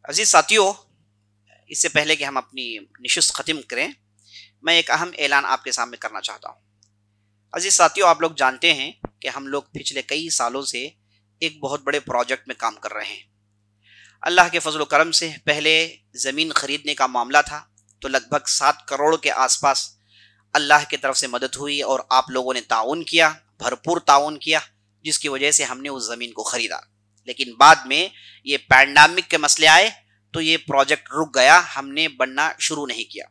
अजीज साथियों, इससे पहले कि हम अपनी निशिस्त ख़त्म करें, मैं एक अहम ऐलान आपके सामने करना चाहता हूँ। अजीज साथियों, आप लोग जानते हैं कि हम लोग पिछले कई सालों से एक बहुत बड़े प्रोजेक्ट में काम कर रहे हैं। अल्लाह के फजल करम से पहले ज़मीन ख़रीदने का मामला था तो लगभग 7 करोड़ के आसपास अल्लाह की तरफ से मदद हुई और आप लोगों ने ताउन किया, भरपूर ताउन किया, जिसकी वजह से हमने उस ज़मीन को ख़रीदा। लेकिन बाद में ये पैंडेमिक के मसले आए तो ये प्रोजेक्ट रुक गया, हमने बनना शुरू नहीं किया।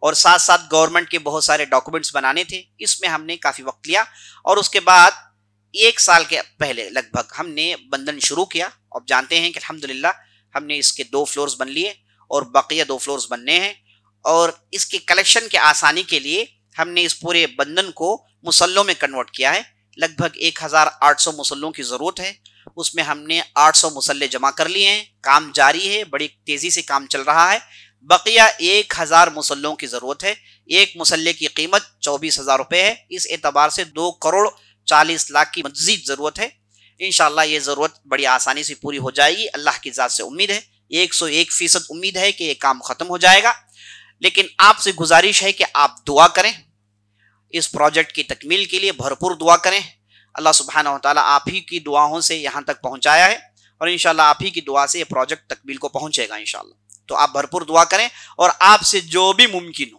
और साथ साथ गवर्नमेंट के बहुत सारे डॉक्यूमेंट्स बनाने थे, इसमें हमने काफ़ी वक्त लिया। और उसके बाद 1 साल के पहले लगभग हमने बंधन शुरू किया। अब जानते हैं कि अल्हम्दुलिल्लाह हमने इसके 2 फ्लोर्स बन लिए और बाकिया 2 फ्लोर्स बनने हैं। और इसके कलेक्शन के आसानी के लिए हमने इस पूरे बंधन को मुसल्लों में कन्वर्ट किया है। लगभग 1800 मुसल्लों की ज़रूरत है, उसमें हमने 800 मुसल्ले जमा कर लिए हैं। काम जारी है, बड़ी तेज़ी से काम चल रहा है। बकिया 1000 मुसल्लों की ज़रूरत है। एक मुसल्ले की कीमत 24,000 रुपये है। इस एतबार से 2 करोड़ 40 लाख की मज़ीद ज़रूरत है। इंशाअल्लाह ये ज़रूरत बड़ी आसानी से पूरी हो जाएगी। अल्लाह की ज़ात से उम्मीद है, 101% उम्मीद है कि ये काम ख़त्म हो जाएगा। लेकिन आपसे गुजारिश है कि आप दुआ करें, इस प्रोजेक्ट की तकमील के लिए भरपूर दुआ करें। अल्लाह सुब्हानहू व तआला आप ही की दुआओं से यहाँ तक पहुँचाया है और इंशाअल्लाह आप ही की दुआ से ये प्रोजेक्ट तकमील को पहुँचेगा इंशाअल्लाह। तो आप भरपूर दुआ करें और आपसे जो भी मुमकिन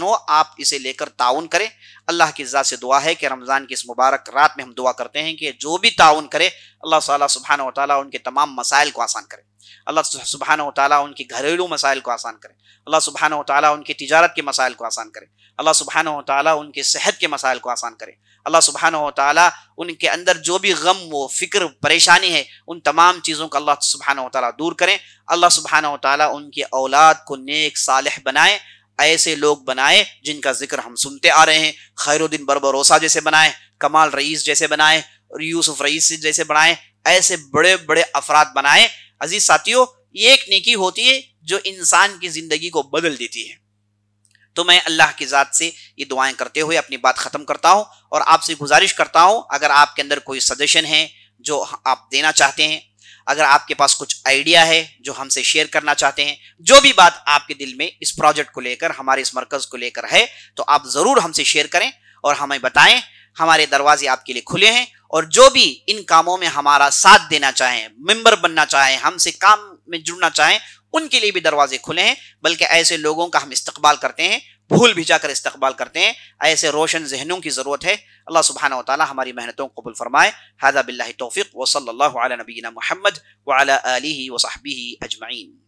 हो आप इसे लेकर ताउन करें। अल्लाह की ज़ात से दुआ है कि रमज़ान की इस मुबारक रात में हम दुआ करते हैं कि जो भी ताउन करे अल्लाह सुब्हानहू व तआला उनके तमाम मसाइल को आसान करे। अल्लाह सुब्हानहू व तआला उनकी घरेलू मसाइल को आसान करे। अल्लाह सुब्हानहू व तआला उनकी तिजारत के मसाइल को आसान करे। अल्लाह सुब्हानहू व तआला उनके सेहत के मसाइल को आसान करे। अल्लाह सुब्हानहू व तआला उनके अंदर जो भी गम व फिक्र परेशानी है उन तमाम चीज़ों को अल्लाह सुब्हानहू व तआला दूर करें। अल्लाह सुब्हानहू व तआला उनकी औलाद को नेक सालिह बनाए, ऐसे लोग बनाए जिनका जिक्र हम सुनते आ रहे हैं। खैरुद्दीन बरबरोसा जैसे बनाए, कमाल रईस जैसे बनाए और यूसुफ रईस जैसे बनाए, ऐसे बड़े बड़े अफराद बनाए। अजीज साथियों, ये एक नेकी होती है जो इंसान की ज़िंदगी को बदल देती है। तो मैं अल्लाह की ज़ात से ये दुआएं करते हुए अपनी बात ख़त्म करता हूँ और आपसे गुजारिश करता हूँ, अगर आपके अंदर कोई सजेशन है जो आप देना चाहते हैं, अगर आपके पास कुछ आइडिया है जो हमसे शेयर करना चाहते हैं, जो भी बात आपके दिल में इस प्रोजेक्ट को लेकर, हमारे इस मरकज़ को लेकर है, तो आप ज़रूर हमसे शेयर करें और हमें बताएं। हमारे दरवाजे आपके लिए खुले हैं और जो भी इन कामों में हमारा साथ देना चाहें, मेंबर बनना चाहें, हमसे काम में जुड़ना चाहें, उनके लिए भी दरवाजे खुले हैं। बल्कि ऐसे लोगों का हम इस्तकबाल करते हैं, भूल भिजा कर इस्तकबाल करते हैं। ऐसे रोशन जहनों की ज़रूरत है। अल्लाह सुब्हानहू व तआला हमारी मेहनतों को कबूल फरमाए। हाज़ा बिल्लाहि तौफ़ीक़ व सल्लल्लाहु अला नबीना मुहम्मद व अला आलिहि व सहबिही अजमईन।